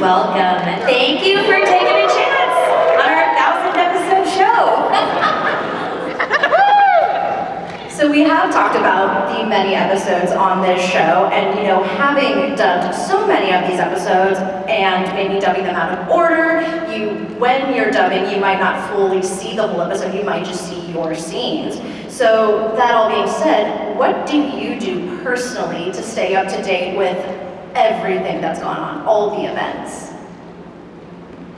welcome. Thank you for taking a chance on our 1,000th episode show. So we have talked about the many episodes on this show, and having dubbed so many of these episodes and maybe dubbing them out of order, when you're dubbing, you might not fully see the whole episode, you might just see your scenes. So that all being said, what do you do personally to stay up to date with everything that's gone on, all the events?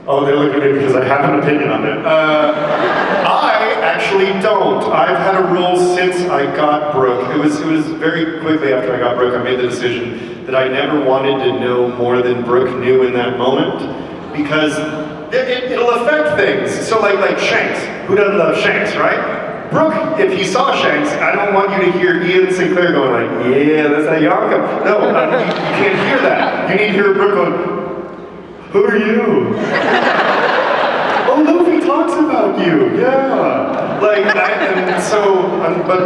Oh, they look at me because I have an opinion on it. I actually don't. I've had a rule since I got Brooke. It was very quickly after I got Brooke, I made the decision that I never wanted to know more than Brooke knew in that moment, because it'll affect things. So like Shanks. Who doesn't love Shanks, right? Brooke, if he saw Shanks, I don't want you to hear Ian Sinclair going like, yeah, that's a Yonka. No, you can't hear that. You need to hear Brooke going, who are you? Oh, Luffy talks about you, yeah. But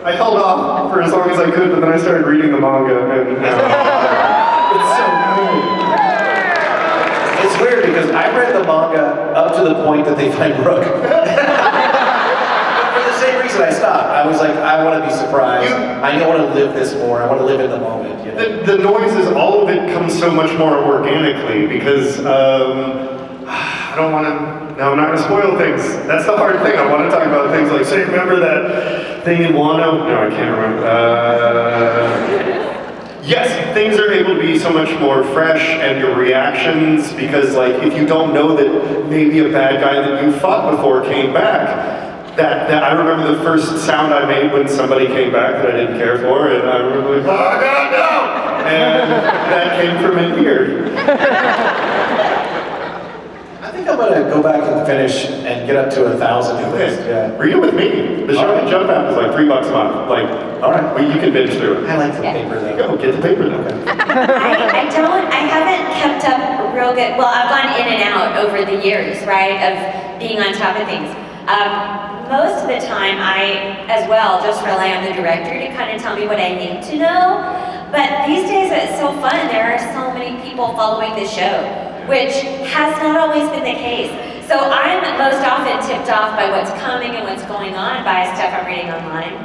I held off for as long as I could, but then I started reading the manga, and it's so good. It's weird because I read the manga up to the point that they find Brooke. For the same reason I stopped. I was like, I want to be surprised. I want to live this more. I want to live in the moment. The noises, all of it comes so much more organically because I don't want to. No, I'm not going to spoil things. That's the hard thing. I want to talk about things like, say, remember that thing in Wano? No, I can't remember. Yes, things are able to be so much more fresh, and your reactions, because if you don't know that maybe a bad guy that you fought before came back, that I remember the first sound I made when somebody came back that I didn't care for, and I remember like, oh God, no! And that came from in here. I think I'm gonna go back and finish and get up to 1,000 at least. Yeah. Read it with me. The Shonen Jump app is like $3 a month. All right, well, you can binge through it. I like the paper though. Go get the paper though. I haven't kept up real good. Well, I've gone in and out over the years, right, of being on top of things. Most of the time, I, as well, just rely on the director to kind of tell me what I need to know. But these days, it's so fun. There are so many people following the show, which has not always been the case. So I'm most often tipped off by what's coming and what's going on by stuff I'm reading online.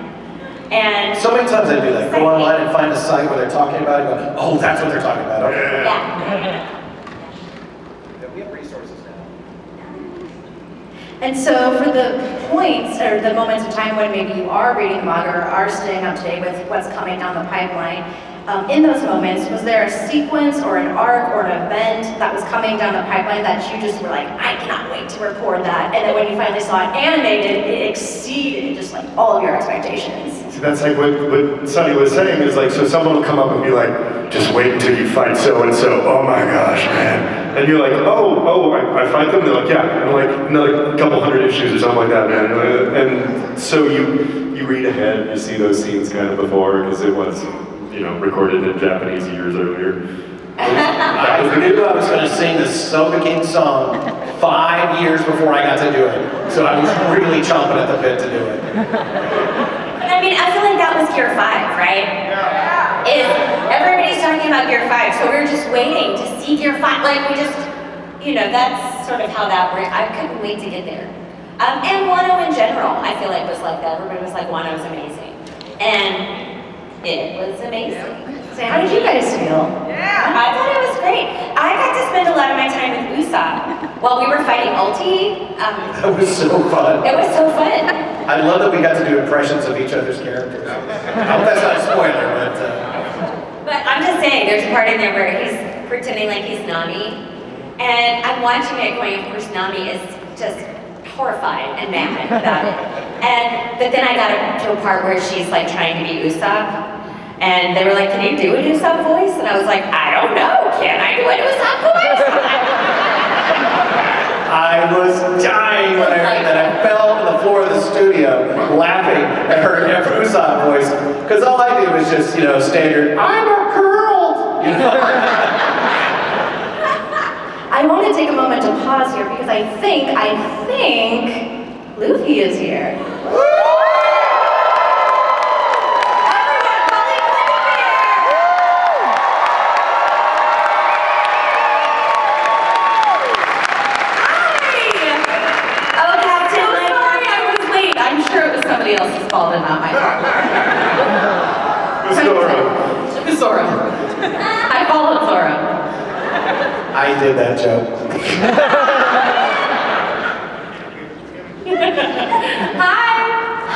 And so many times I do that. Go online and find a site where they're talking about it and go, oh, that's what they're talking about. Okay. Yeah. We have resources now. And so for the points, or the moments of time when maybe you are reading the manga or are staying up to date with what's coming down the pipeline, in those moments, was there a sequence or an arc or an event that was coming down the pipeline that you just were like, I cannot wait to record that, and then when you finally saw it animated, it exceeded just all of your expectations? See, that's like what Sunny was saying is so someone will come up and be like, just wait until you fight so-and-so, oh my gosh, man. And you're like, I fight them? They're like, yeah, and another couple hundred issues or something like that, man. And so you read ahead, you see those scenes kind of before, because it was, recorded in Japanese years earlier. I knew I was going to sing the Soba King song 5 years before I got to do it. So I was really chomping at the bit to do it. I mean, I feel like that was Gear 5, right? Yeah. Everybody's talking about Gear 5, so we were just waiting to see Gear 5. That's sort of how that worked. I couldn't wait to get there. And Wano in general, I feel like was like that. Everybody was like, Wano's amazing. And it was amazing. So how did you guys feel? Yeah. I thought it was great. I got to spend a lot of my time with Usopp while we were fighting Ulti. That was so fun. It was so fun. I love that we got to do impressions of each other's characters. I hope that's not a spoiler, but... But I'm just saying, there's a part in there where he's pretending like he's Nami, and I'm watching it going, of course, Nami is just horrified and mad about it. But then I got to a part where she's trying to be Usopp, and they were like, can you do an Usopp voice? And I was like, I don't know, can I do an Usopp voice? I was dying when I heard that. I fell to the floor of the studio laughing at her Usopp voice, because all I do is just, standard, I'm a girl! I want to take a moment to pause here because I think Luffy is here. Everyone, Luffy here! I followed Zora. I did that joke.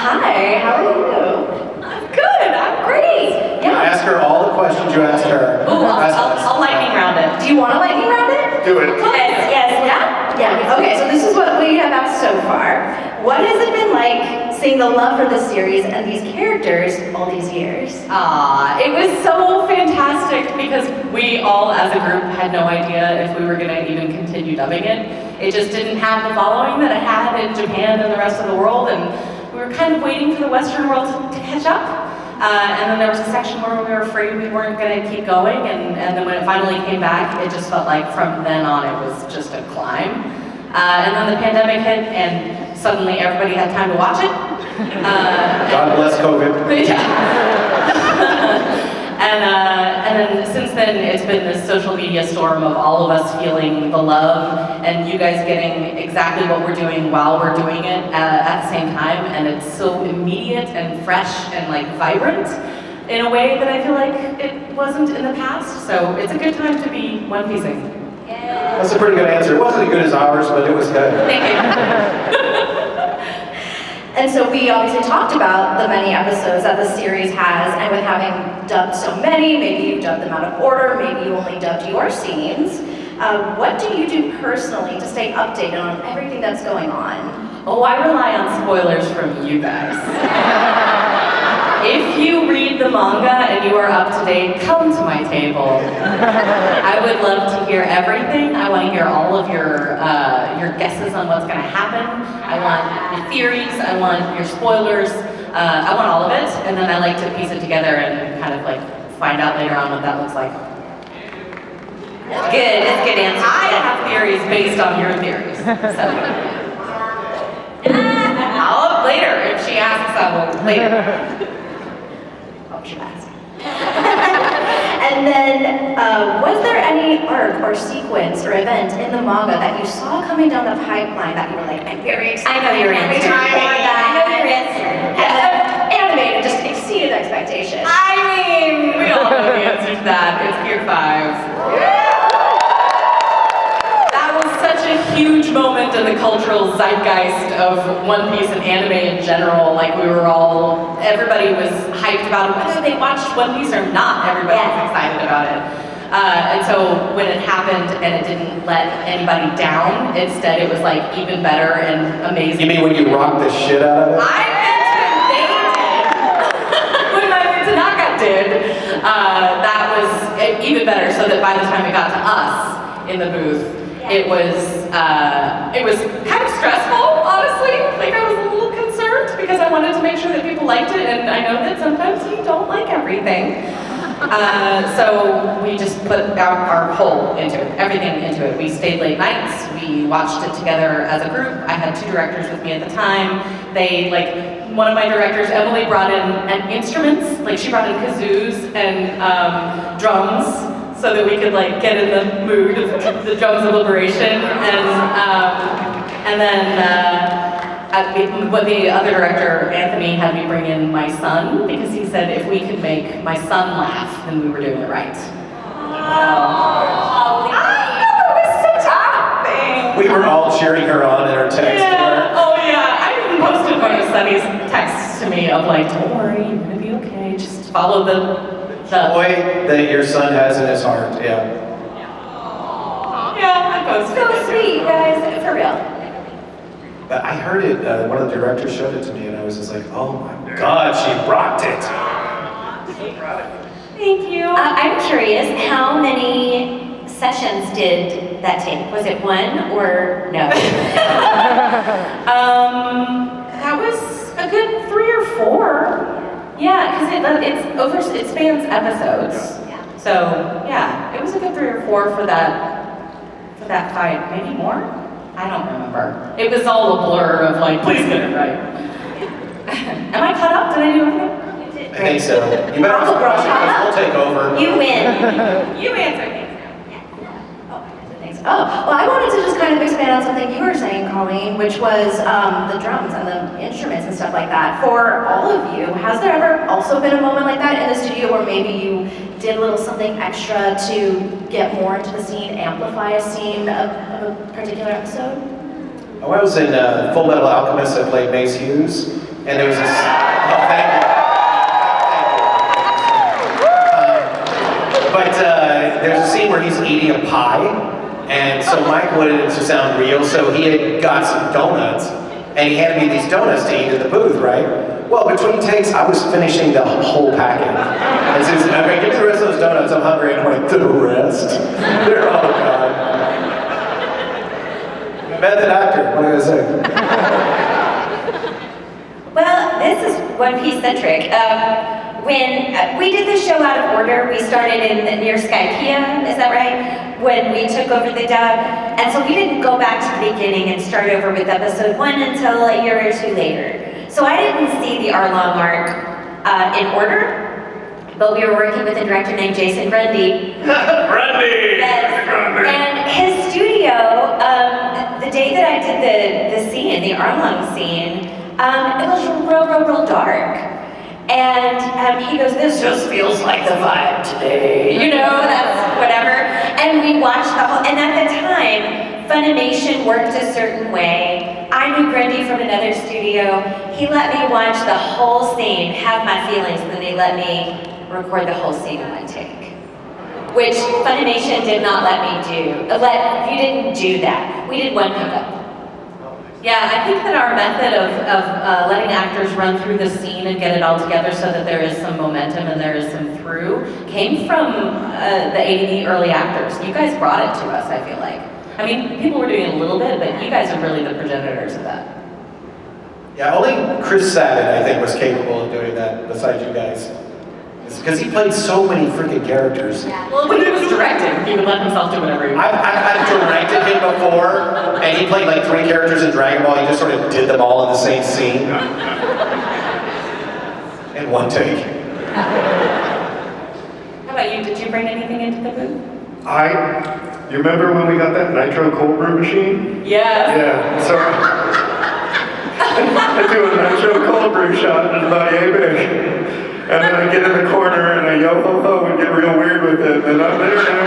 Hi, how are you? I'm good, I'm great. Yeah. Ask her all the questions you asked her. Ooh, I'll lightning round it. Do you want to lightning round it? Do it. Yeah. Okay, so this is what we have asked so far. What has it been like seeing the love for this series and these characters all these years? It was so fantastic because we all as a group had no idea if we were going to even continue dubbing it. It just didn't have the following that it had in Japan and the rest of the world, and we were kind of waiting for the Western world to catch up. And then there was a section where we were afraid we weren't going to keep going, and then when it finally came back, it just felt like from then on it was just a climb. And then the pandemic hit, and suddenly everybody had time to watch it. God bless COVID. Yeah. And then since then, it's been this social media storm of all of us feeling the love, and you guys getting exactly what we're doing while we're doing it at the same time, and it's so immediate and fresh and like vibrant in a way that I feel like it wasn't in the past. So it's a good time to be One Piecing. That's a pretty good answer. It wasn't as good as ours, but it was good. Thank you. And so we obviously talked about the many episodes that the series has, and with having dubbed so many, maybe you dubbed them out of order, maybe you only dubbed your scenes. What do you do personally to stay updated on everything that's going on? Oh, I rely on spoilers from you guys. If you read the manga and you are up to date, come to my table. I would love to hear everything. I want to hear all of your guesses on what's going to happen. I want your theories. I want your spoilers. I want all of it, and then I like to piece it together and kind of like find out later on what that looks like. Good, that's a good answer. I have theories based on your theories. So. I'll later if she asks. I will later. And then, was there any arc or sequence or event in the manga that you saw coming down the pipeline that you were like, I'm very excited. I know your every answer. time I I know your answer. And then animated just exceeded expectations. I mean, we all know the answer to that. It's Gear 5. That was such a huge moment in the cultural zeitgeist of One Piece and anime in general. Like everybody was hyped about it. Whether they watched One Piece or not, everybody was excited about it. And so when it happened and it didn't let anybody down, instead it was like even better and amazing. You mean when you rocked the shit out of it? I meant when they did. When my Tanaka did, that was even better. So that by the time it got to us in the booth, it was kind of stressful, honestly. Like I was a little concerned because I wanted to make sure that people liked it, and I know that sometimes you don't like everything. So we just put our whole into it, everything into it. We stayed late nights, we watched it together as a group. I had 2 directors with me at the time. One of my directors, Emily, brought in instruments, like she brought in kazoos and drums so that we could like get in the mood of the drums of liberation. And then what the other director, Anthony, had me bring in my son because he said if we could make my son laugh, then we were doing it right. We were all cheering her on in her text. Yeah. Oh yeah, I even posted one of Sunny's texts to me of like, don't worry, you're gonna be okay. Just follow the Boy that your son has in his heart, yeah. Yeah, I posted So it. sweet, guys, for real. But I heard it, one of the directors showed it to me and I was just like, oh my God, she rocked it. Thank you. I'm curious, how many sessions did that take? Was it 1 or no? That was a good 3 or 4. Yeah, because it spans episodes. So yeah, it was a good 3 or 4 for that fight. Maybe more? I don't remember. It was all a blur of like, please get it right. Am I caught up? Did I do everything? I think so. You better ask a question because we'll take over. You win. You answered me. Oh, well, I wanted to just kind of expand on something you were saying, Colleen, which was the drums and the instruments and stuff like that. For all of you, has there ever also been a moment like that in the studio where maybe you did a little something extra to get more into the scene, amplify a scene of a particular episode? Oh, I was in Full Metal Alchemist. I played Mace Hughes, and there was this. Oh, thank you. But there's a scene where he's eating a pie, and so Mike wanted it to sound real, so he had got some donuts, and he handed me these donuts to eat at the booth, right? Well, between takes, I was finishing the whole packet. And Susan, okay, give me the rest of those donuts, I'm hungry, and I'm like, the rest? They're all gone. Method actor, what do I say? Well, this is One Piece centric. When we did the show out of order, we started near Skypiea, is that right? When we took over the dub. And so we didn't go back to the beginning and start over with episode 1 until a year or 2 later. So I didn't see the Arlong arc in order, but we were working with a director named Jason Grundy. Grundy! Yes. And his studio, the day that I did the scene, the Arlong scene, it was real dark. And he goes, this just feels like the vibe today. You know, that's whatever. And we watched the whole, and at the time, Funimation worked a certain way. I knew Grundy from another studio. He let me watch the whole scene, have my feelings, and then they let me record the whole scene in one take. Which Funimation did not let me do. You didn't do that. We did one pickup. Yeah, I think that our method of letting actors run through the scene and get it all together so that there is some momentum and there is some through came from the ADD early actors. You guys brought it to us, I feel like. I mean, people were doing it a little bit, but you guys are really the progenitors of that. Yeah, only Chris Sabat, I think, was capable of doing that besides you guys. Because he played so many freaking characters. Well, when he was directing, he would let himself do whatever he wanted. I've directed him before, and he played like 3 characters in Dragon Ball. He just sort of did them all in the same scene. In one take. How about you? Did you bring anything into the booth? You remember when we got that nitro cold brew machine? Yes. Yeah, so I do a nitro cold brew shot and it's about yay big. And then I get in the corner and I yo ho ho and get real weird with it. And I'm there now.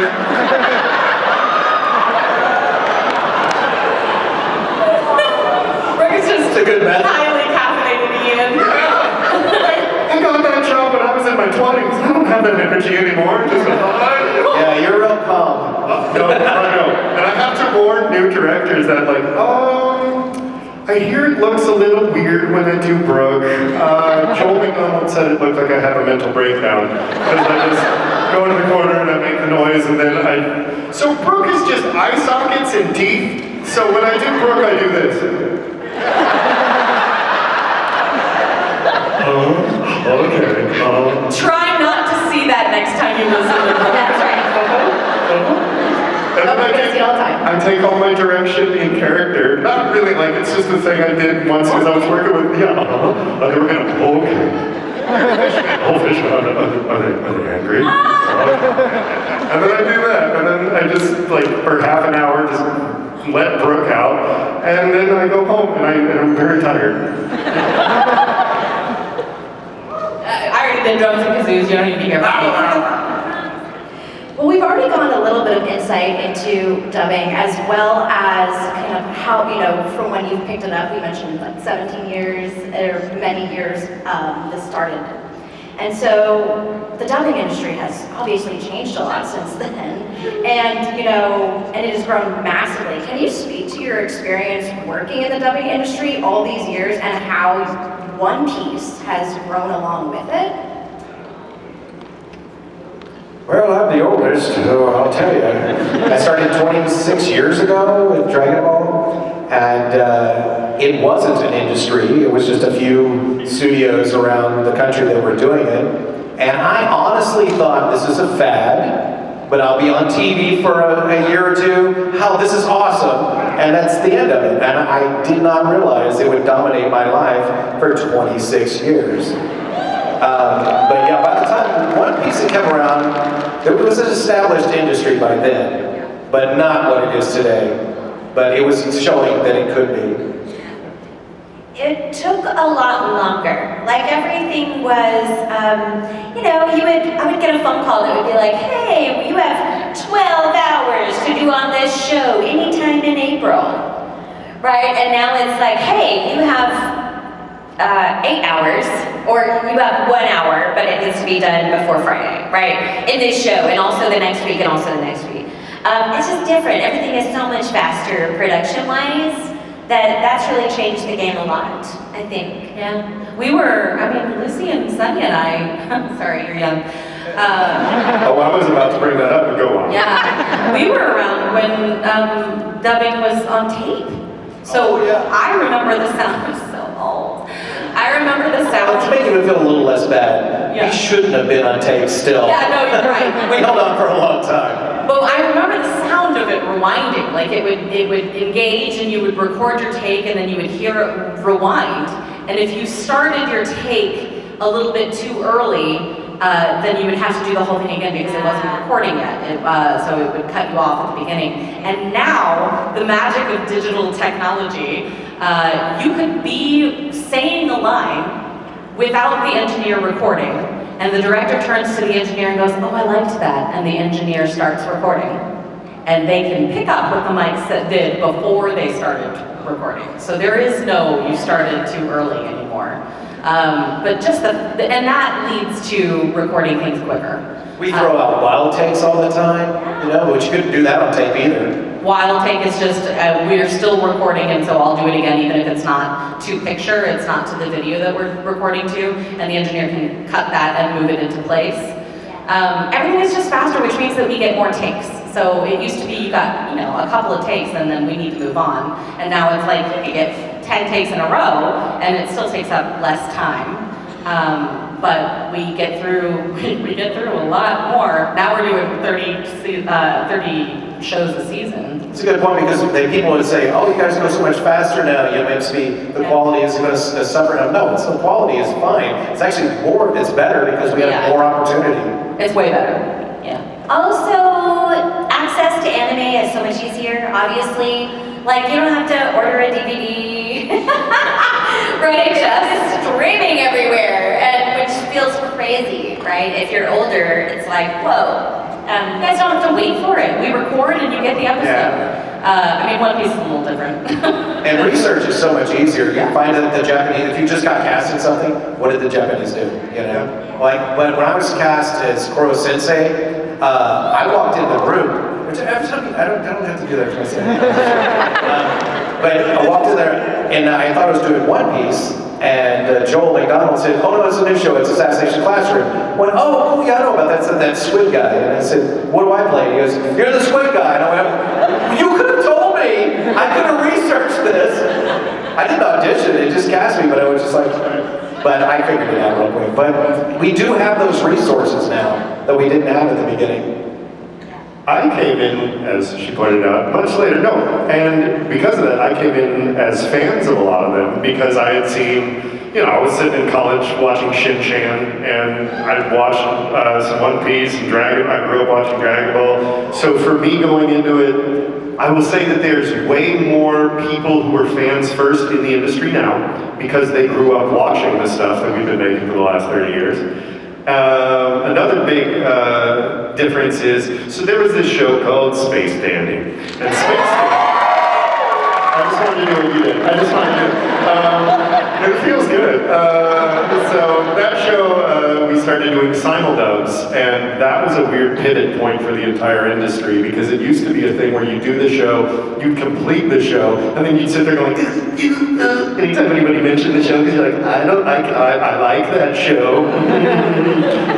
Rick is just It's a good method. highly caffeinated Ian. I got that job when I was in my 20s. I don't have that energy anymore. Just Yeah, you're real calm. No, I know. And I have to warn new directors that like, I hear it looks a little weird when I do Brooke. Joel McDonald said it looked like I have a mental breakdown. Because I just go into the corner and I make the noise and then So Brooke is just eye sockets and teeth. So when I do Brooke, I do this. Okay. Try not to see that next time you listen to the That's right. And then We're gonna see it all the time. I take all my direction in character. Not really, like, it's just a thing I did once because I was working with, they were gonna, okay. Oh, fish, are they angry? And then I do that, and then I just, like, for half an hour, just let Brooke out, and then I go home, and I'm very tired. I already did drums and kazoos, you don't need to be here for me. Well, we've already gone a little bit of insight into dubbing, as well as kind of how, from when you picked it up, we mentioned like 17 years, or many years this started. And so the dubbing industry has obviously changed a lot since then. And, and it has grown massively. Can you speak to your experience working in the dubbing industry all these years and how One Piece has grown along with it? Well, I'm the oldest, so I'll tell you. I started 26 years ago with Dragon Ball, and it wasn't an industry. It was just a few studios around the country that were doing it. And I honestly thought this is a fad, but I'll be on TV for a year or two. How this is awesome, and that's the end of it. And I did not realize it would dominate my life for 26 years. But yeah, by the time One Piece had come around, there was an established industry by then, but not what it is today. But it was showing that it could be. it took a lot longer. Like everything was, you know, I would get a phone call that would be like, hey, you have 12 hours to do on this show anytime in April, right? And now it's like, hey, you have 8 hours, or you have 1 hour, but it needs to be done before Friday, right? In this show, and also the next week, and also the next week. It's just different. Everything is so much faster production-wise. That's really changed the game a lot, I think. Yeah. We were, I mean, Lucy and Sunny and I, sorry, you're young. Oh, I was about to bring that up, and go on. Yeah, we were around when dubbing was on tape. So Oh, yeah. I remember the sound, I'm so old. I remember the sound. To make him feel a little less bad, Yeah. he shouldn't have been on tape still. Yeah, no, you're right. We held on for a long time. But I remember the sound of it rewinding. Like it would engage and you would record your take and then you would hear it rewind. And if you started your take a little bit too early, then you would have to do the whole thing again because it wasn't recording yet. So it would cut you off at the beginning. And now, the magic of digital technology, you could be saying a line without the engineer recording. And the director turns to the engineer and goes, oh, I liked that. And the engineer starts recording. And they can pick up what the mics did before they started recording. So there is no, you started too early anymore. But just and that leads to recording things quicker. We throw out wild takes all the time, you know, but you couldn't do that on tape either. Wild take is just, we're still recording, and so I'll do it again even if it's not to picture, it's not to the video that we're recording to, and the engineer can cut that and move it into place. Everything is just faster, which means that we get more takes. So it used to be you got, you know, a couple of takes and then we need to move on. And now it's like you get 10 takes in a row and it still takes up less time. But we get through a lot more. Now we're doing 30 shows a season. It's a good point because people would say, oh, you guys go so much faster now, you know, maybe the quality is going to suffer. No, the quality is fine. It's actually it's better because we have more opportunity. It's way better, yeah. Also, access to anime is so much easier, obviously. Like, you don't have to order a DVD, right? Just streaming everywhere, and which feels crazy, right? If you're older, it's like, whoa. You guys don't have to wait for it. We record and you get the episode. Yeah. I mean, One Piece is a little different. And research is so much easier. You find that the Japanese, if you just got cast in something, what did the Japanese do? You know, like when I was cast as Koro Sensei, I walked in the room. Which every time I don't have to do that for myself. But I walked in there and I thought I was doing One Piece. And Joel McDonald said, oh no, it's a new show, it's Assassination Classroom. I went, oh, cool, yeah, I know about that, that squid guy. And I said, what do I play? And he goes, you're the squid guy. And I went, you could have told me. I could have researched this. I didn't audition, they just cast me, but I was just like, but I figured it out real quick. But we do have those resources now that we didn't have at the beginning. I came in, as she pointed out, much later. No, and because of that, I came in as fans of a lot of them because I had seen, you know, I was sitting in college watching Shin-Chan, and I'd watched some One Piece and Dragon. I grew up watching Dragon Ball. So for me going into it, I will say that there's way more people who are fans first in the industry now because they grew up watching the stuff that we've been making for the last 30 years. Another big difference is, so there was this show called Space Dandy. And Space Dandy, I just wanted to do what you did. I just wanted to do it. It feels good. So that show, we started doing simuldubs, and that was a weird pivot point for the entire industry because it used to be a thing where you do the show, you'd complete the show, and then you'd sit there going, anytime anybody mentioned the show, because you're like, I like that show.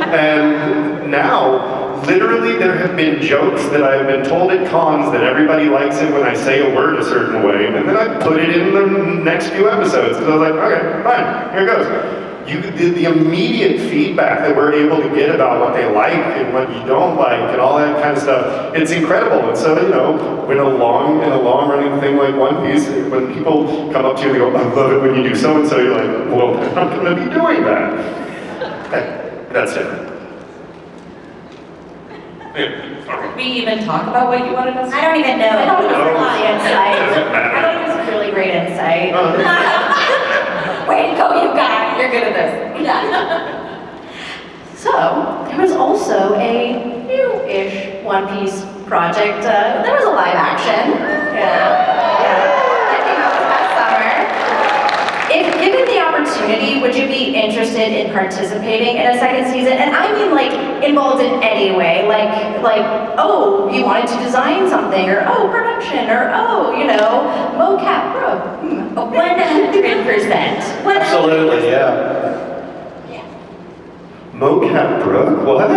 And now, literally, there have been jokes that I've been told at cons that everybody likes it when I say a word a certain way, and then I put it in the next few episodes. So I was like, okay, fine, here it goes. The immediate feedback that we're able to get about what they like and what you don't like and all that kind of stuff, it's incredible. And so, you know, in a long-running thing like One Piece, when people come up to you and they go, I love it when you do so-and-so, you're like, well, I'm going to be doing that. That's different. We even talk about what you wanted us to I don't even know. I thought it was No. really insight. Doesn't matter. I thought it was really great insight. way to go, you guys. You're good at this. Yeah. So, there was also a new-ish One Piece project. There was a live action. That came out this past summer. If given the opportunity, would you be interested in participating in a second season? And I mean like involved in any way, like oh, you wanted to design something, or oh, production, or oh, you know, mocap, bro. 100%. Absolutely, yeah. Mocap Brooke? What? I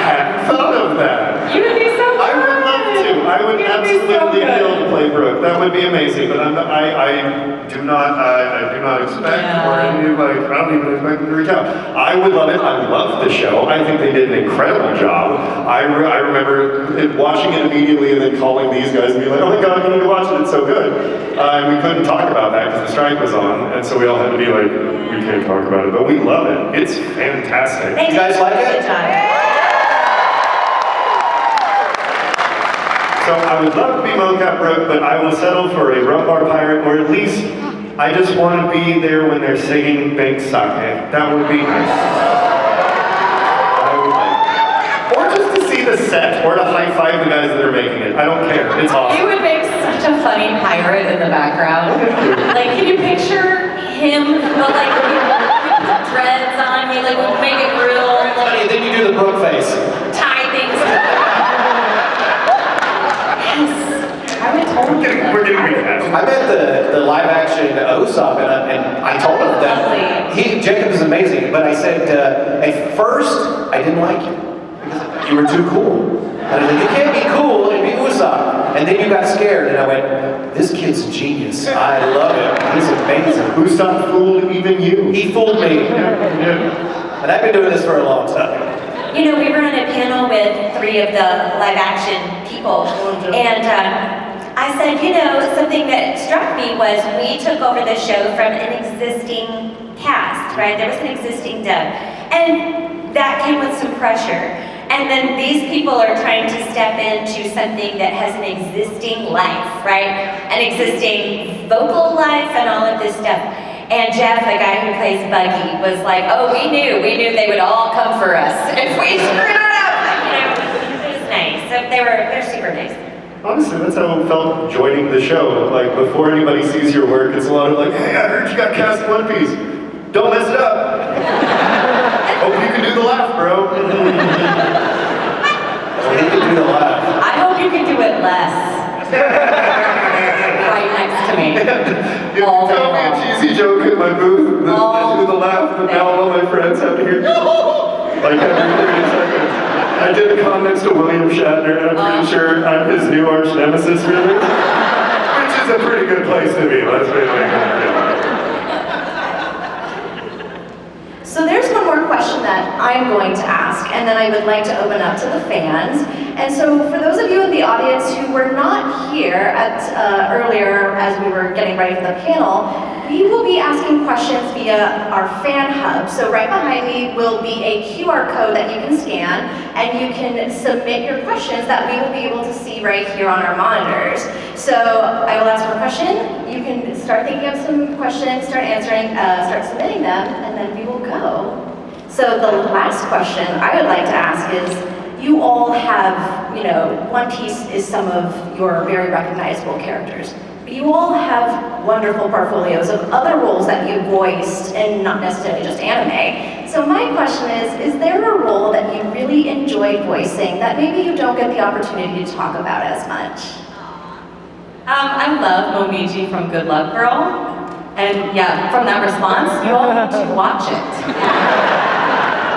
hadn't thought of that. You would be so good. I would love to. I would absolutely kill to play Brooke. That would be amazing. But I do not expect or any like I don't even expect them to reach out. I would love it. I love the show. I think they did an incredible job. I remember watching it immediately and then calling these guys and being like, oh my god, you need to watch it. It's so good. And we couldn't talk about that because the strike was on, and so we all had to be like, we can't talk about it, but we love it. It's fantastic. They You guys did like a it? good job. So I would love to be mocap Brooke, but I will settle for a rum bar pirate, or at least I just want to be there when they're singing Bank Sake. That would be nice. I would like. Or just to see the set, or to high five the guys that are making it. I don't care. It's You awesome. would make such a funny pirate in the background. Like, can you picture him, but like, you put dreads on, you like, make it real, Funny, like, then you do the Brooke face. tie things together. Yes, I would totally. We're getting recast. I met the live action Usopp and I told him that Jacob is amazing, but I said at first I didn't like you because you were too cool. And I said, you can't be cool and be Usopp. And then you got scared and I went, this kid's a genius. I love him. He's amazing. Usopp fooled even you. He fooled me. Yeah. And I've been doing this for a long time. You know, we were on a panel with 3 of the live action people, and I said, you know, something that struck me was we took over the show from an existing cast, right? There was an existing dub, and that came with some pressure. And then these people are trying to step into something that has an existing life, right? An existing vocal life and all of this stuff. And Jeff, the guy who plays Buggy, was like, oh, we knew they would all come for us if we screwed it up. You know, it was nice. So they're super nice. Honestly, that's how it felt joining the show. Like, before anybody sees your work, it's a lot of like, hey, I heard you got cast in One Piece. Don't mess it up. Hope you can do the laugh, bro. He can do the laugh. I hope you can do it less. Right next to me. If you All day tell me a long. cheesy joke at my booth, then I do the laugh, but now all my friends have to hear, like every 30 seconds. I did a comment next to William Shatner, and I'm pretty sure I'm his new arch nemesis, really. Which is a pretty good place to be, let's be like, So there's one more question that I'm going to ask, and then I would like to open up to the fans. And so for those of you in the audience who were not here at earlier as we were getting ready for the panel, we will be asking questions via our fan hub. So right behind me will be a QR code that you can scan, and you can submit your questions that we will be able to see right here on our monitors. So I will ask one question, you can start thinking of some questions, start answering, start submitting them, and then we will go. So the last question I would like to ask is, you all have, you know, One Piece is some of your very recognizable characters. But you all have wonderful portfolios of other roles that you voiced, and not necessarily just anime. So my question is there a role that you really enjoyed voicing that maybe you don't get the opportunity to talk about as much? I love Momiji from Good Luck Girl. And yeah, from that response, you all need to watch it.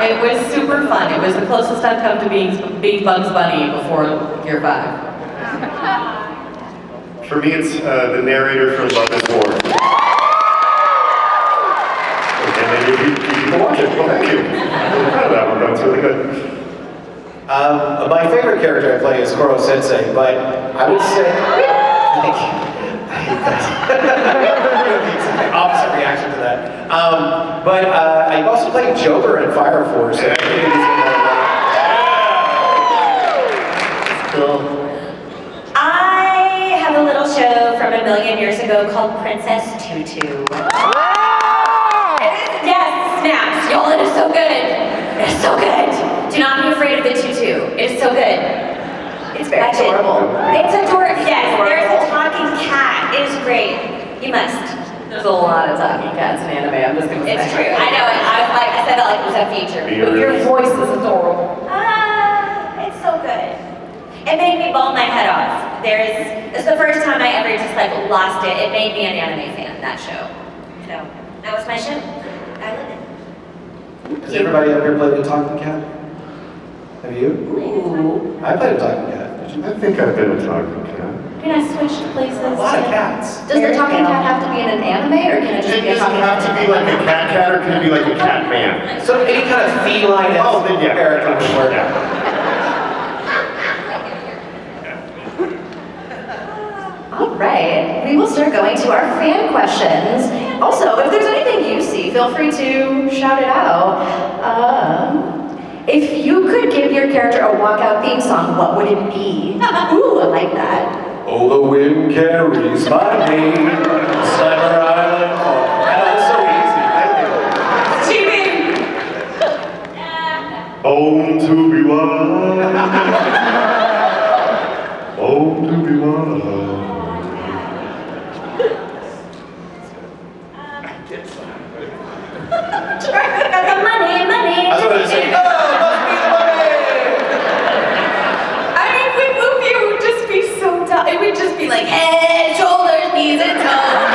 It was super fun. It was the closest I've come to being Bugs Bunny before Year 5. For me, it's the narrator from Love is War. And then you can watch it. Well, thank you. I'm really proud of that one. That was really good. My favorite character I play is Koro Sensei, but I would say, thank you. Opposite reaction to that. But I also played Joker in Fire Force. Yeah. I have a little show from a million years ago called Princess tutu. Yes, snaps. Y'all, it is so good. It is so good. Do not be afraid of the tutu. It is so good. It's very adorable. It's adorable. Yes, there's a talking cat. It is great. You must. There's a lot of talking cats in anime, I'm just gonna say. It's true. I know it. I said that like it was a feature. But your voice is adorable. It's so good. It made me ball my head off. It's the first time I ever just like lost it. It made me an anime fan, that show. So, that was my show. I love it. Has everybody up here played a talking cat? Have you? Ooh. I played a talking cat. Did you? I think I've been a talking cat. Can I switch places? A lot of cats. Does the talking cat have to be in an anime, or can it just It be a doesn't talking have to cat? be like a cat or can it be like a cat man? So any kind of feline Oh, then yeah. character would work. All right, we will start going to our fan questions. Also, if there's anything you see, feel free to shout it out. If you could give your character a walkout theme song, what would it be? Ooh, I like that. Oh, the wind carries my name, Summer Island. Oh, that was so easy. Cheating! Home to be wild. Home to be wild. Got the money. That's what I was saying. Oh, must be the money! I mean, with Luffy, it would just be so dumb. It would just be like head, shoulders, knees, and toes.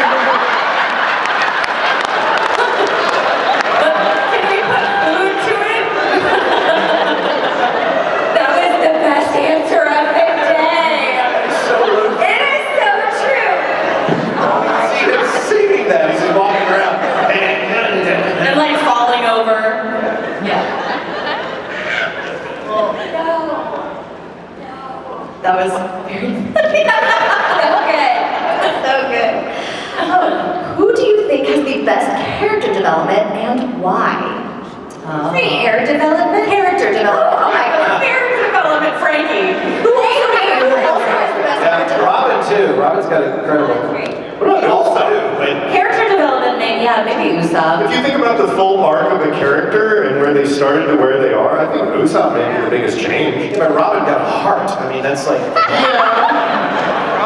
But can we put food to it? That was the best answer of the day. So Luffy. It is so true. See him singing that as he's walking around. And like falling over. Yeah. That was very So good. Oh, who do you think has the best character development and why? Hair development. Character development. Oh my god. character development, Frankie. Who also has the best character Yeah, development? Robin too. Robin's got incredible. What about also? Like, Character development, maybe Usopp. If you think about the full arc of a character and where they started to where they are, I think Usopp may be the biggest change. but Robin got a heart. I mean, that's like.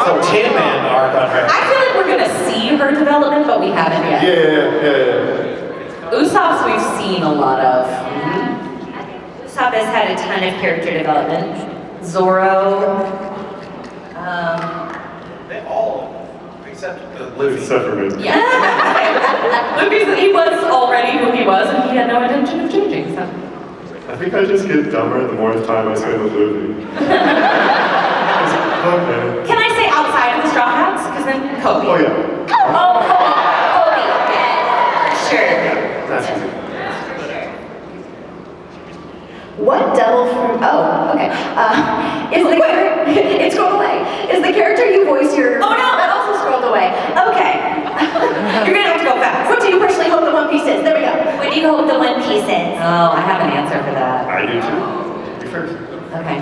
So Tin Man arc on her. I feel like we're gonna see her development, but we haven't yet. Yeah. Usopp's we've seen a lot of. Usopp has had a ton of character development. Zoro. They all, except the Luffy. Except for me. Yeah. He was already who he was, and he had no intention of changing. So. I think I just get dumber the more time I spend with Luffy. Okay. Can I say outside of the Straw Hats? Because then Kobe. Oh yeah. Kobe. Yeah, for sure. That's easy. What devil fruit? Oh, okay. Is the it's scrolled away. Is the character you voice your? Oh no, that also scrolled away. Okay. You're gonna have to go fast. What do you personally hope the One Piece is? There we go. What do you hope the One Piece is? Oh, I have an answer for that. I do too. You first. Okay.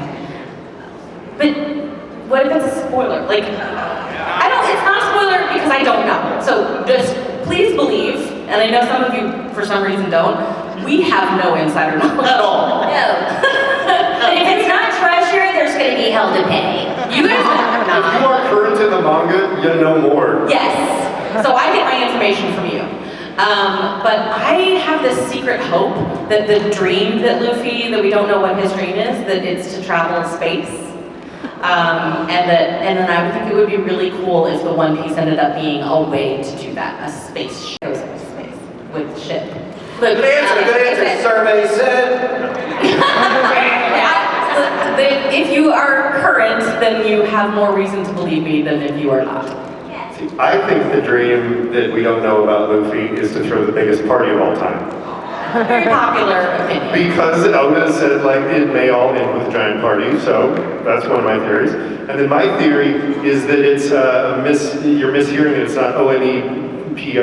But what if it's a spoiler? Like, it's not a spoiler because I don't know. So just please believe, and I know some of you for some reason don't, we have no insider knowledge at all. No. If it's not treasure, there's going to be hell to pay. You guys If you know. are current in the manga, you know more. Yes. So I get my information from you. But I have this secret hope that the dream that we don't know what his dream is, that it's to travel space. And then I would think it would be really cool if the One Piece ended up being a way to do that, a space with ship. Look, Good answer. Survey said. If you are current, then you have more reason to believe me than if you are not. See, I think the dream that we don't know about Luffy is to throw the biggest party of all time. Very popular opinion. Because Oda said, like, it may all end with a giant party, so that's one of my theories. And then my theory is that it's you're mishearing it. It's not ONEPICE,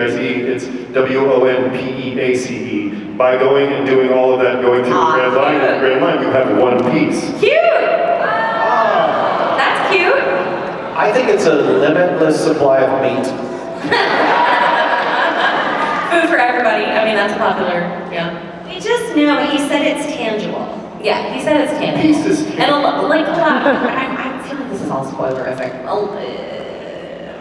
it's WONPEACE. By going and doing all of that, going through the Grand Line, and the Grand Line, you have one piece. Cute! That's cute. I think it's a limitless supply of meat. food for everybody. I mean, that's popular. Yeah. We just know, he said it's tangible. Yeah, he said it's tangible. Pieces. And a lot, I feel like this is all spoilerific.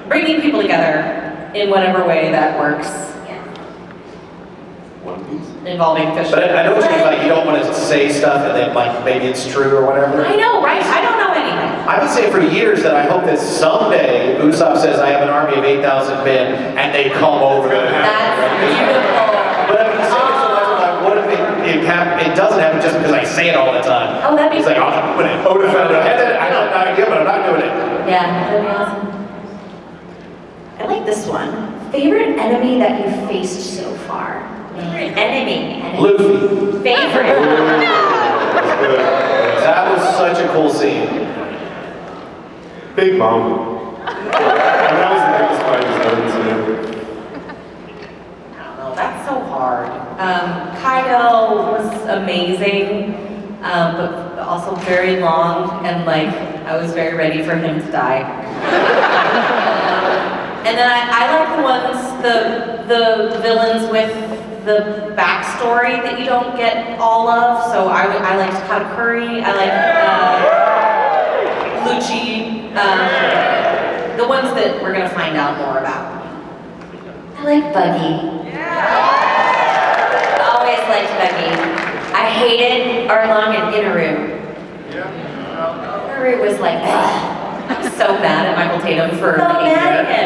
Bringing people together in whatever way that works, One Piece. involving fish. But I know what you mean, like you don't want to say stuff and then like maybe it's true or whatever. I know, right? I don't know anything. I've been saying for years that I hope that someday Usopp says I have an army of 8,000 men and they come over. That's beautiful. But I've been saying it so much, I'm like, what if it doesn't happen just because I say it all the time? Oh, that'd be It's like, great. oh, I'm doing it. Oh, no, no, no. I have an idea, but I'm not doing it. Yeah, that'd be awesome. I like this one. Favorite enemy that you've faced so far? Favorite enemy. Luffy. Favorite. That's good. That was such a cool scene. Big Mom. That was the biggest fight he's ever seen. I don't know, that's so hard. Kaido was amazing, but also very long, and like, I was very ready for him to die. And then I like the ones, the villains with the backstory that you don't get all of. So I liked Katakuri, I like Lucci, the ones that we're gonna find out more about. I like Buggy. Always liked Buggy. I hated Arlong and Inaru. Inaru was like, ugh. I was so mad at Michael Tatum for So being mad here. at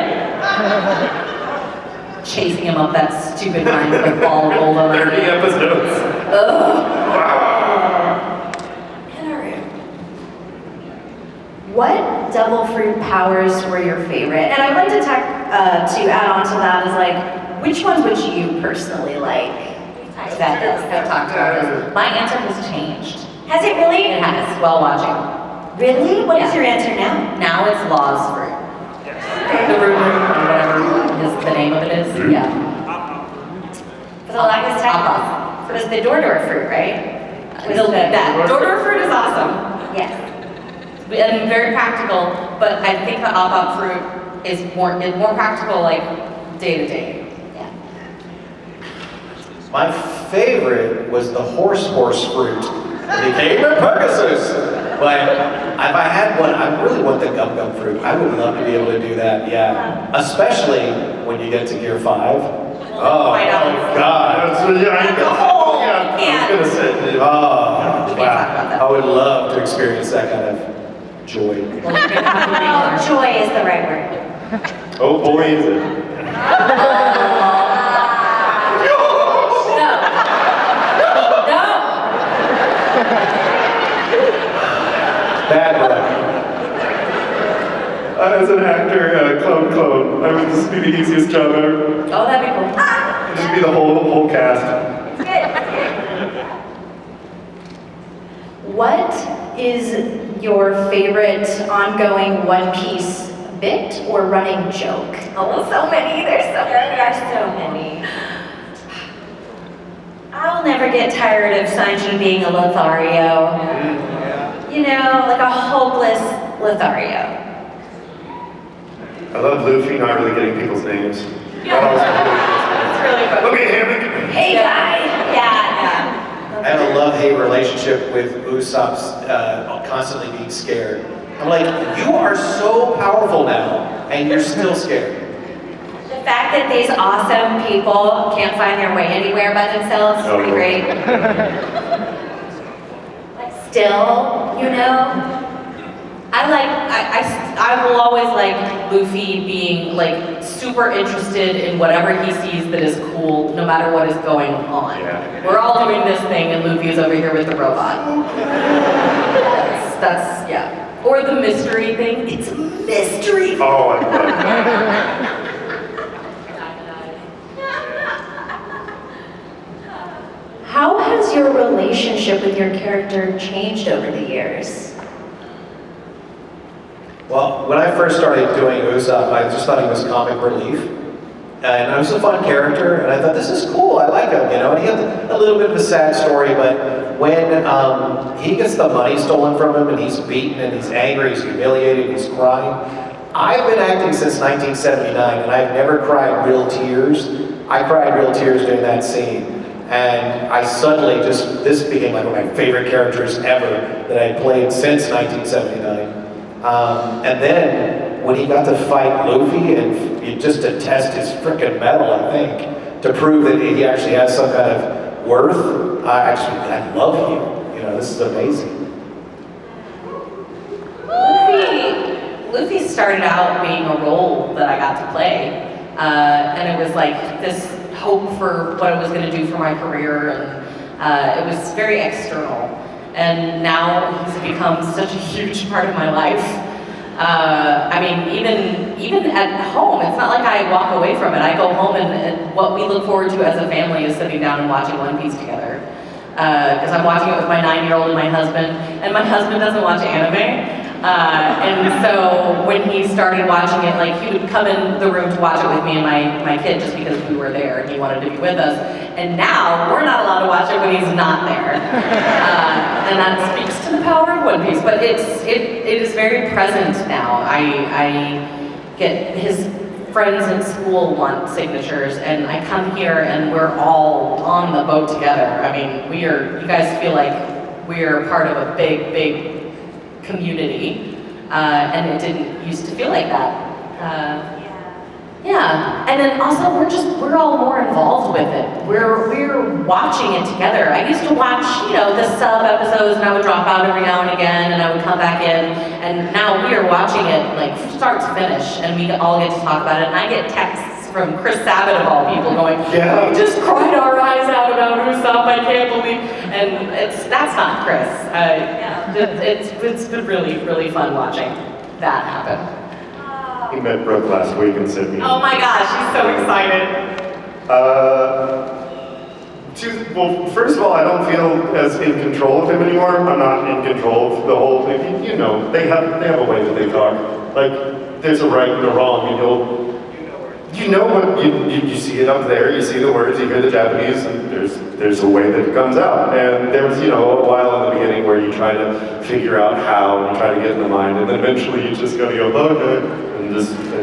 him. Chasing him up that stupid line with the ball rolled over. 30 episodes. Inaru. What devil fruit powers were your favorite? And I'd like to add on to that is like, which ones would you personally like? I've talked about this. My answer has changed. Has it really? It has, while watching. Really? What is Yeah. your answer now? Now it's Law's fruit. The root, whatever is the name of it is. Root? Yeah. For the longest time, Appa. it was the Dordor fruit, right? That Dordor fruit is awesome. Yes. And very practical, but I think the Appa fruit is more practical, like day to day. Yeah. My favorite was the horse fruit. It became a Pegasus. But if I had one, I really want the gum fruit. I would love to be able to do that, yeah. Especially when you get to Gear 5. Oh my Find out. God. That's what, yeah, That's a whole, yeah, you I was gonna say. Oh, We can't talk about wow. that. I would love to experience that kind of joy. Well, you're gonna have to be Oh, joy is the right word. Oh boy, is it. Bad luck. As an actor, clone, I would just be the easiest job ever. Oh, that'd be cool. Just be the whole cast. What is your favorite ongoing One Piece bit or running joke? Oh, so many. There are so many. I'll never get tired of Sanji being a Lothario. You know, like a hopeless Lothario. I love Luffy not really getting people's names. Yeah. It's really fun. Look at him. Hey, guy. Yeah. I have a love-hate relationship with Usopp's constantly being scared. I'm like, you are so powerful now, and you're still scared. The fact that these awesome people can't find their way anywhere by themselves is pretty great. Like still, you know? I will always like Luffy being like super interested in whatever he sees that is cool, no matter what is going on. Yeah. We're all doing this thing and Luffy is over here with the robot. That's yeah. Or the mystery thing. It's a mystery. Oh, I love that. How has your relationship with your character changed over the years? Well, when I first started doing Usopp, I just thought he was comic relief. And he was a fun character, and I thought, this is cool, I like him, you know? And he had a little bit of a sad story, but when he gets the money stolen from him, and he's beaten, and he's angry, he's humiliated, he's crying. I've been acting since 1979, and I've never cried real tears I cried real tears during that scene. And I suddenly this became like one of my favorite characters ever that I'd played since 1979. And then when he got to fight Luffy and just to test his frickin' mettle, I think, to prove that he actually has some kind of worth, I love him. You know, this is amazing. Luffy started out being a role that I got to play, and it was like this hope for what it was going to do for my career, and it was very external. And now he's become such a huge part of my life. I mean, even at home, it's not like I walk away from it. I go home and what we look forward to as a family is sitting down and watching One Piece together. Because I'm watching it with my 9-year-old and my husband doesn't watch anime. And so when he started watching it, like he would come in the room to watch it with me and my kid just because we were there and he wanted to be with us. And now we're not allowed to watch it when he's not there. And that speaks to the power of One Piece, but it is very present now. I get his friends in school want signatures and I come here and we're all on the boat together. I mean, you guys feel like we're part of a big community, and it didn't used to feel like that. Yeah, and then also we're all more involved with it. We're watching it together. I used to watch, the sub episodes, and I would drop out every now and again, and I would come back in. And now we are watching it like start to finish, and we all get to talk about it. And I get texts from Chris Sabat of all people going, Yeah. "We just cried our eyes out about Usopp. I can't believe." And that's not Chris. It's been really fun watching that happen. He met Brooke last week in Sydney. Oh my gosh, she's so excited. Well, first of all, I don't feel as in control of him anymore. I'm not in control of the whole thing. They have a way that they talk. Like, there's a right and a wrong, and you see it up there, you see the words, you hear the Japanese, and there's a way that it comes out. And there was, a while in the beginning where you try to figure out how, and you try to get in the mind, and then eventually you just gotta go, okay, and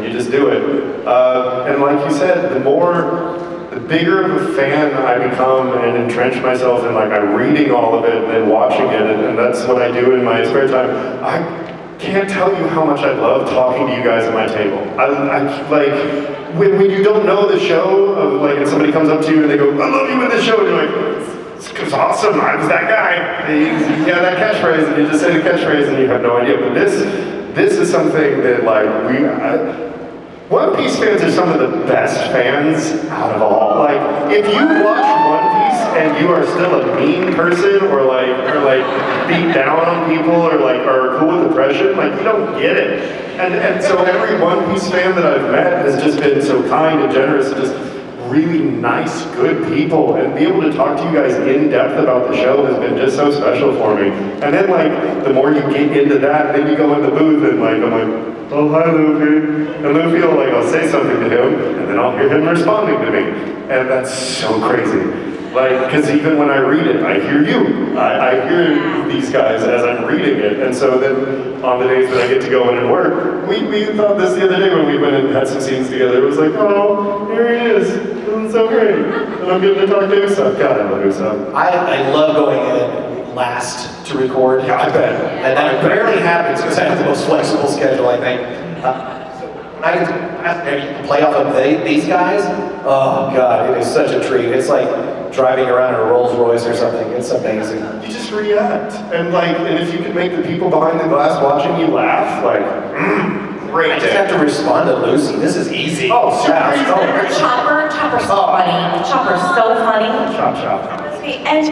you just do it. And like you said, the bigger of a fan I become and entrench myself in, like, I'm reading all of it and then watching it, and that's what I do in my spare time. I can't tell you how much I love talking to you guys at my table. When you don't know the show, and somebody comes up to you and they go, "I love you in this show," and you're like, "It's awesome, I was that guy." You have that catchphrase, and you just say the catchphrase, and you have no idea. But this is something that, One Piece fans are some of the best fans out of all. Like, if you watch One Piece and you are still a mean person, or beat down on people, or are cool with depression, you don't get it. And so every One Piece fan that I've met has just been so kind and generous and just really nice, good people, and be able to talk to you guys in depth about the show has been just so special for me. And then the more you get into that, then you go in the booth and I'm like, "Oh, hi Luffy," and Luffy will say something to him, and then I'll hear him responding to me, and that's so crazy. Because even when I read it, I hear you. I hear these guys as I'm reading it, and so then on the days that I get to go in and work, we thought this the other day when we went and had some scenes together. It was like, "Oh, here he is. This is so great." And I'm getting to talk to Usopp. God, I love Usopp. I love going in last to record. Yeah, I bet. And that rarely happens because I have the most flexible schedule, I think. When I play off of these guys, oh God, it is such a treat. It's like driving around in a Rolls Royce or something. It's amazing. You just react, and if you could make the people behind the glass watching you laugh, great. I just have to respond to Lucy. This is easy. Oh, super easy. Chopper's so funny. Chopper's so funny. Chop. And,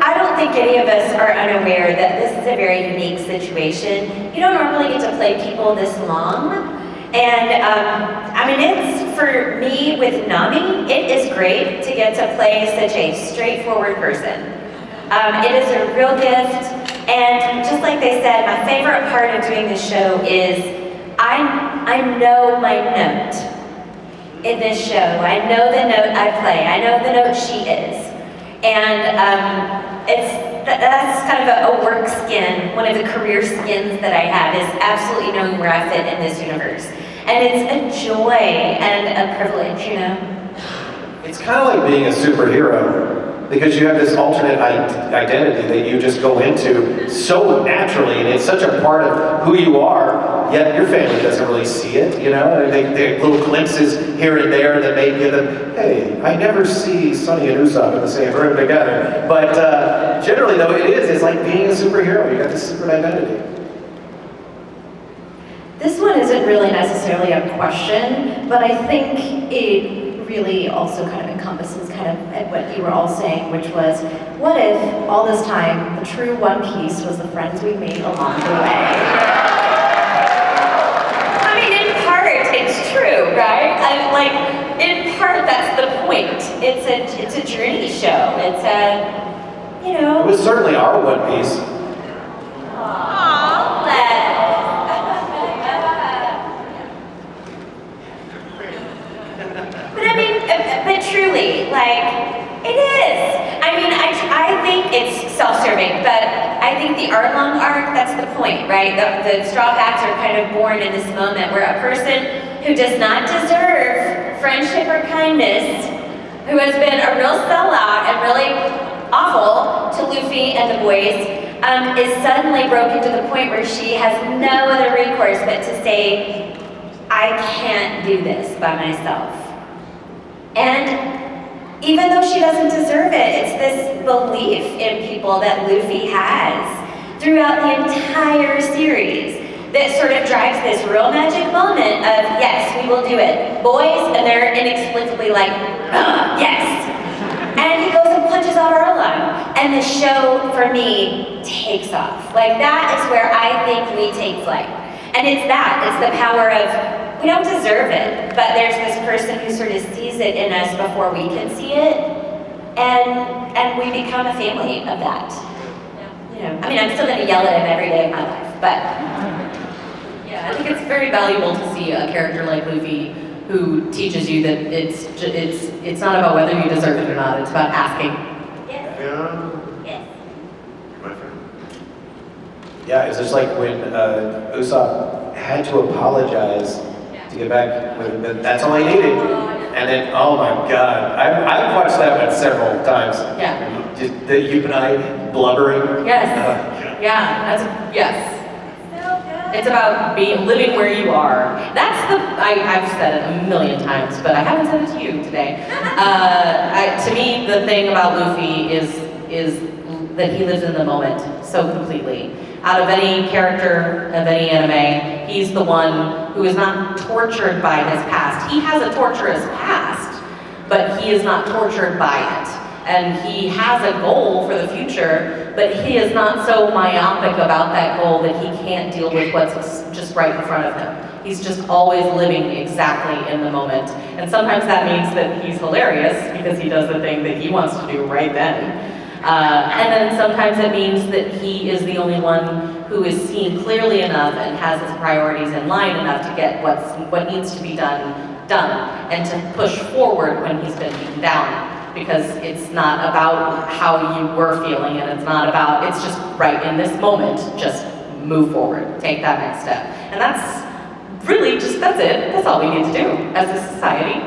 I don't think any of us are unaware that this is a very unique situation. You don't normally get to play people this long. And, it's, for me, with Nami, it is great to get to play such a straightforward person. It is a real gift. And just like they said, my favorite part of doing the show is I know my note in this show. I know the note I play. I know the note she is. And that's kind of a work skin. One of the career skins that I have is absolutely knowing where I fit in this universe. And it's a joy and a privilege, It's kind of like being a superhero because you have this alternate identity that you just go into so naturally, and it's such a part of who you are, yet your family doesn't really see it, you know? And they little glimpses here and there that may give them, hey, I never see Sonny and Usopp in the same room together. But generally, though, it's like being a superhero. You got this secret identity. This one isn't really necessarily a question, but I think it really also kind of encompasses kind of what you were all saying, which was, what if all this time the true One Piece was the friends we made along the way? I mean, in part, it's true, right? Like, in part, that's the point. It's a journey show. It's a, you know. It was certainly our One Piece. But I mean, but truly, like, it is. I mean, I think it's self-serving, but I think the Arlong arc, that's the point, right? The Straw Hats are kind of born in this moment where a person who does not deserve friendship or kindness, who has been a real sellout and really awful to Luffy and the boys, is suddenly broken to the point where she has no other recourse but to say, I can't do this by myself. And even though she doesn't deserve it, it's this belief in people that Luffy has throughout the entire series that sort of drives this real magic moment of, yes, we will do it. Boys, and they're inexplicably like, yes. And he goes and punches out Arlong. And the show, for me, takes off. Like, that is where I think we take flight. And it's the power of, we don't deserve it, but there's this person who sort of sees it in us before we can see it, and we become a family of that. You know, I mean, I'm still gonna yell at him every day of my life, but yeah, I think it's very valuable to see a character like Luffy who teaches you that it's not about whether you deserve it or not. It's about asking. yes, Yeah. yes. My friend. Yeah, it's just like when Usopp had to apologize to get back. That's all I needed. And then, oh my God, I've watched that one several times. Yeah. Just the you and I blubbering. Yes. Yes. So good. It's about living where you are. I've said it a million times, but I haven't said it to you today. To me, the thing about Luffy is that he lives in the moment so completely. Out of any character of any anime, he's the one who is not tortured by his past. He has a torturous past, but he is not tortured by it. And he has a goal for the future, but he is not so myopic about that goal that he can't deal with what's just right in front of him. He's just always living exactly in the moment. And sometimes that means that he's hilarious because he does the thing that he wants to do right then. And then sometimes it means that he is the only one who is seen clearly enough and has his priorities in line enough to get what needs to be done, and to push forward when he's been beaten down. Because it's not about how you were feeling, and it's just right in this moment, just move forward, take that next step. And that's it. That's all we need to do as a society.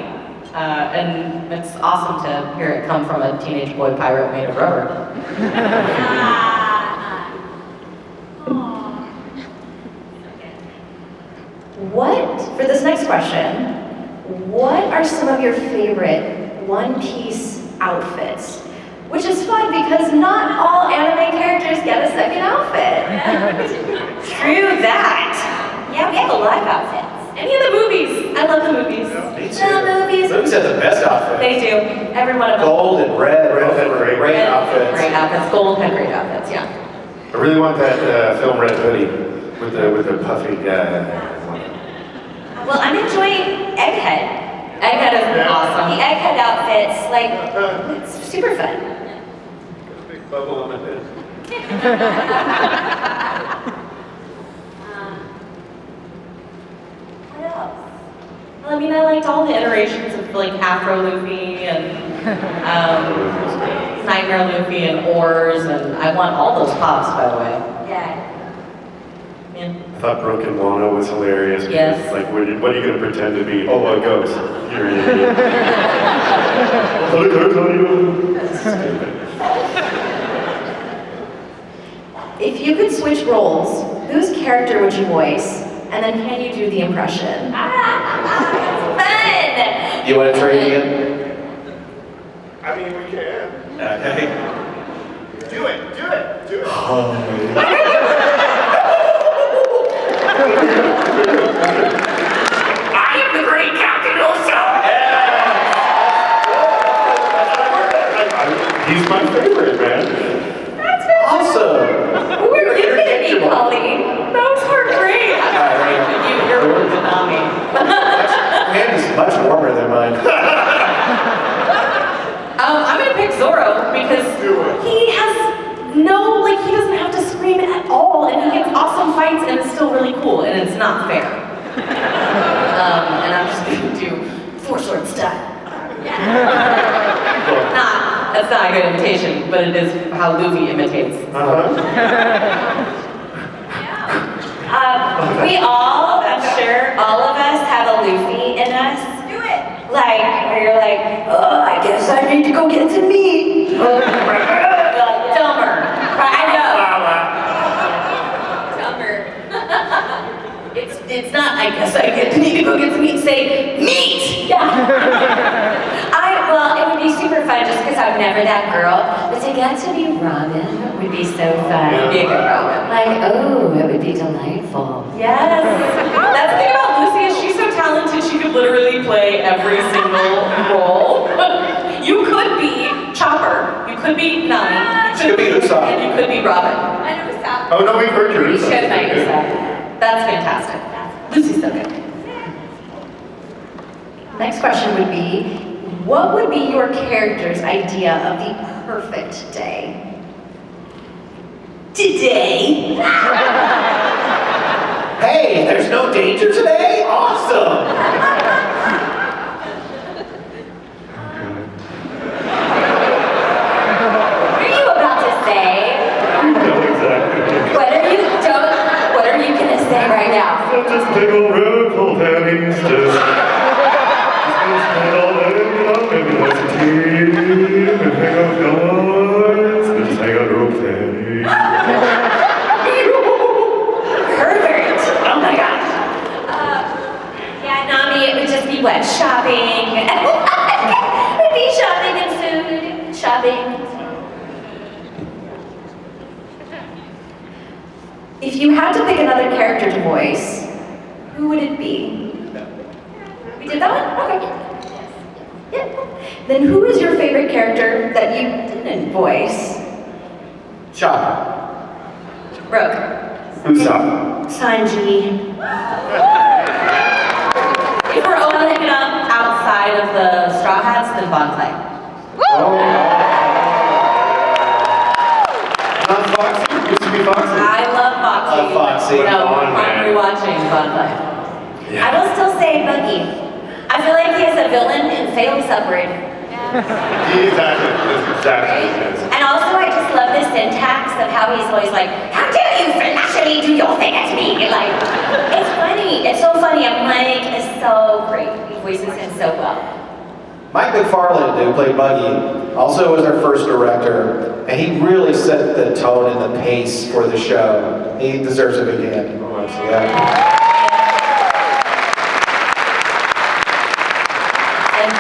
And it's awesome to hear it come from a teenage boy pirate made of rubber. For this next question, what are some of your favorite One Piece outfits? Which is fun because not all anime characters get a second outfit. True that. Yeah, we have a lot of outfits. Any of the movies. I love the movies. Me too. The movies. Movies have the best outfits. They do. Every one of them. Gold and red. Red had great Red, outfits. Great outfits. Gold had great outfits, yeah. I really want that film Red Hoodie with the puffy one. Well, I'm enjoying Egghead. Egghead is awesome. The Egghead outfits, like, it's super fun. Big bubble on my head. What else? Well, I mean, I liked all the iterations of like Afro Luffy and Nightmare Luffy and Oars, and I want all those pops, by the way. Yeah. Yeah. I thought Brooke and Lana was hilarious. Because, Yes. like, what are you going to pretend to be? Oh, a ghost. You're an idiot. What a ghost are you? Stupid. If you could switch roles, whose character would you voice? And then can you do the impression? Fun! You want to trade again? I mean, we can. Okay. Do it. I am the great Captain Oso! He's my favorite, man. Awesome. Who are you gonna be, Colleen? Those were great. Your words are not me. Man is much warmer than mine. I'm gonna pick Zorro because he has no, like, he doesn't have to scream at all, and he gets awesome fights, and it's still really cool, and it's not fair. And I'm just gonna do four sword style. That's not a good imitation, but it is how Luffy imitates. We all, I'm sure, all of us have a Luffy in us. Do it! Like, where you're like, oh, I guess I need to go get some meat. You're like, dumber. Right, I know. Dumber. It's not, I guess I need to go get some meat. Say, meat! Yeah. Well, it would be super fun just because I'm never that girl. But to get to be Robin would be so fun. You'd be a good Robin. Like, oh, it would be delightful. Yes. That's the thing about Lucy is she's so talented she could literally play every single role. You could be Chopper. You could be Nami. She could be Usopp. And you could be Robin. And Usopp. Oh, no, we've heard your You Usopp. should make Usopp. That's fantastic. Lucy's so good. Next question would be, what would be your character's idea of the perfect day? Today. Hey, there's no danger today? Awesome! What are you about to say? No, exactly. What are you gonna say right now? Just big old road full of pennies. Just spend all day long, maybe have some tea, and hang out with guys, and just hang out real pennies. Pervert. Oh my gosh. Yeah, Nami, it would just be what? Shopping. It'd be shopping and food. Shopping. If you had to pick another character to voice, who would it be? We did that one? Okay. Yeah. Then who is your favorite character that you didn't voice? Chopper. Brooke. Usopp. Sanji. If we're opening it up outside of the Straw Hats, then Bonsai. Not Foxy. Used to be Foxy. I love Foxy. Foxy. No, Come on, I'm man. rewatching Bonsai. I will still say Boogie. I feel like he is a villain in Fail Subway. Exactly. That's exactly what it is. And also, I just love the syntax of how he's always like, how dare you flashily do your thing at me? Like, it's funny. It's so funny. And Mike is so great. He voices him so well. Mike McFarland, who played Buggy, also was our first director, and he really set the tone and the pace for the show. He deserves a big hand. Yeah. And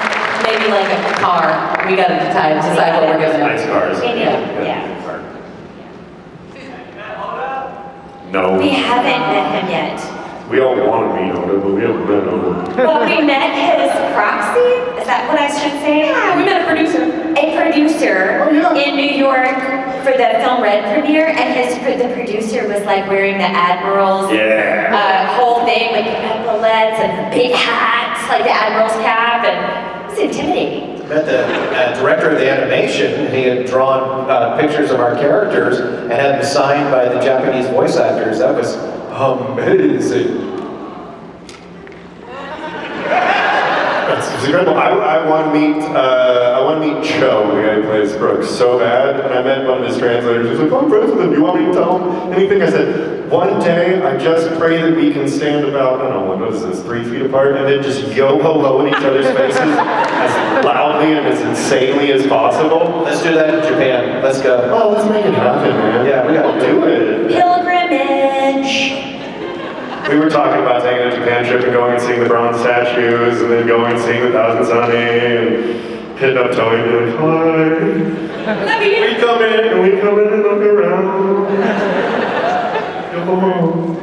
maybe like a car. We gotta decide what we're gonna Nice cars. Yeah. No. We haven't met him yet. We all want to meet Oda, but we haven't met Oda. But we met his proxy? Is that what I should say? Yeah, we met a producer. A producer Oh, yeah. in New York for the film Red premiere, and the producer was like wearing the Admiral's Yeah. whole thing with the epaulets and the big hats, like the Admiral's cap, and it was intimidating. Met the director of the animation. He had drawn pictures of our characters and had them signed by the Japanese voice actors. That was amazing. That's incredible. I want to meet Cho, the guy who plays Brooke, so bad. And I met one of his translators. He's like, "Oh, I'm friends with him. Do you want me to tell him anything?" I said, one day I just pray that we can stand about, I don't know, what is this, 3 feet apart, and then just yo-ho-ho in each other's faces as loudly and as insanely as possible. Let's do that in Japan. Let's go. Oh, let's make it happen, man. Yeah, we gotta do it. Pilgrimage. We were talking about taking a Japan trip and going and seeing the bronze statues, and then going and seeing the Thousand Sunny, and hitting up Tony and be like, hi. We come in and look around. Go home.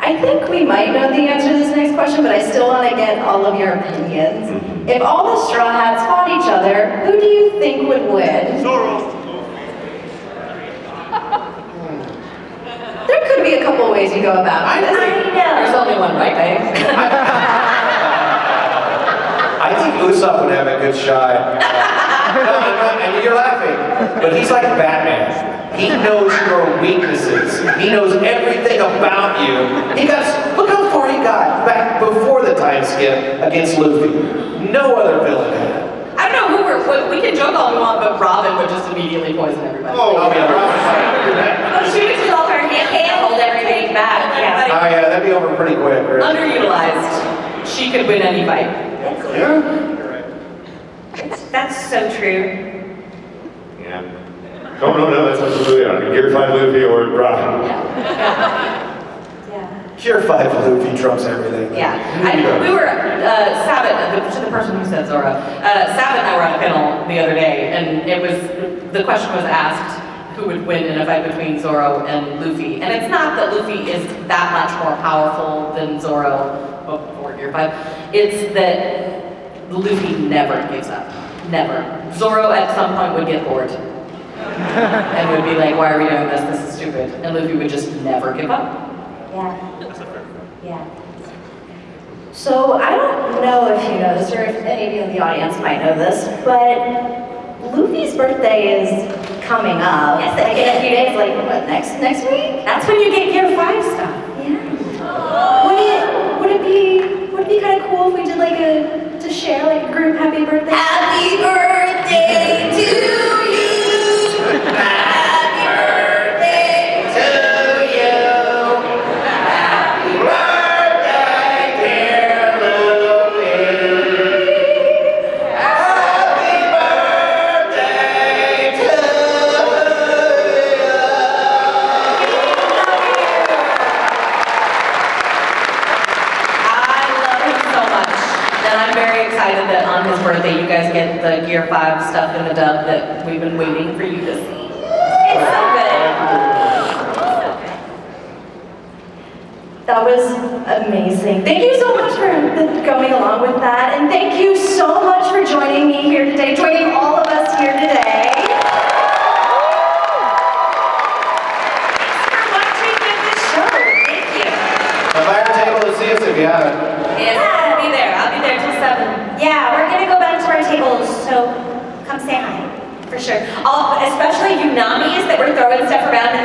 I think we might know the answer to this next question, but I still want to get all of your opinions. If all the Straw Hats fought each other, who do you think would win? Zorro. There could be a couple ways you go about this. There's only one right, babe. I think Usopp would have a good shot. And you're laughing, but he's like Batman. He knows your weaknesses. He knows everything about you. Look how far he got back before the time skip against Luffy. No other villain had. I don't know we can joke all we want, but Robin would just immediately poison everybody. Oh, yeah, Oh, she was all her can't hold everything back. Yeah. Oh yeah, that'd be over pretty quick, right? Underutilized. She could win any fight. Yeah. That's so true. Yeah. No, that's absolutely it. I mean, Gear 5 Luffy or Robin. Yeah. Gear 5 Luffy trumps everything. Yeah. We were, Sabbath, to the person who said Zora, Sabbath and I were on a panel the other day, and the question was asked who would win in a fight between Zoro and Luffy. And it's not that Luffy is that much more powerful than Zoro before Gear 5. It's that Luffy never gives up. Never. Zoro at some point would get bored. And would be like, why are we doing this? This is stupid. And Luffy would just never give up. Yeah. Yeah. So I don't know if you know this, or if any of you in the audience might know this, but Luffy's birthday is coming up. Yes, like in a few days, like what, next week? That's when you get Gear 5 stuff. Yeah. Would it be kind of cool if we did like to share like a group happy birthday? Happy birthday to you. Happy birthday to you. Happy birthday, dear Luffy. Happy birthday to I love him so much. And I'm very excited that on his birthday you guys get the Gear 5 stuff in the dub that we've been waiting for you to see. It's so good. That was amazing. Thank you so much for going along with that, and thank you so much for joining me here today, joining all of us here today. Thanks for watching the show. Thank you. Come by our table to see us if you haven't. Yes, I'll be there. I'll be there till 7. Yeah, we're gonna go back to our tables, so come say hi. For sure. Especially you Namis that were throwing stuff around in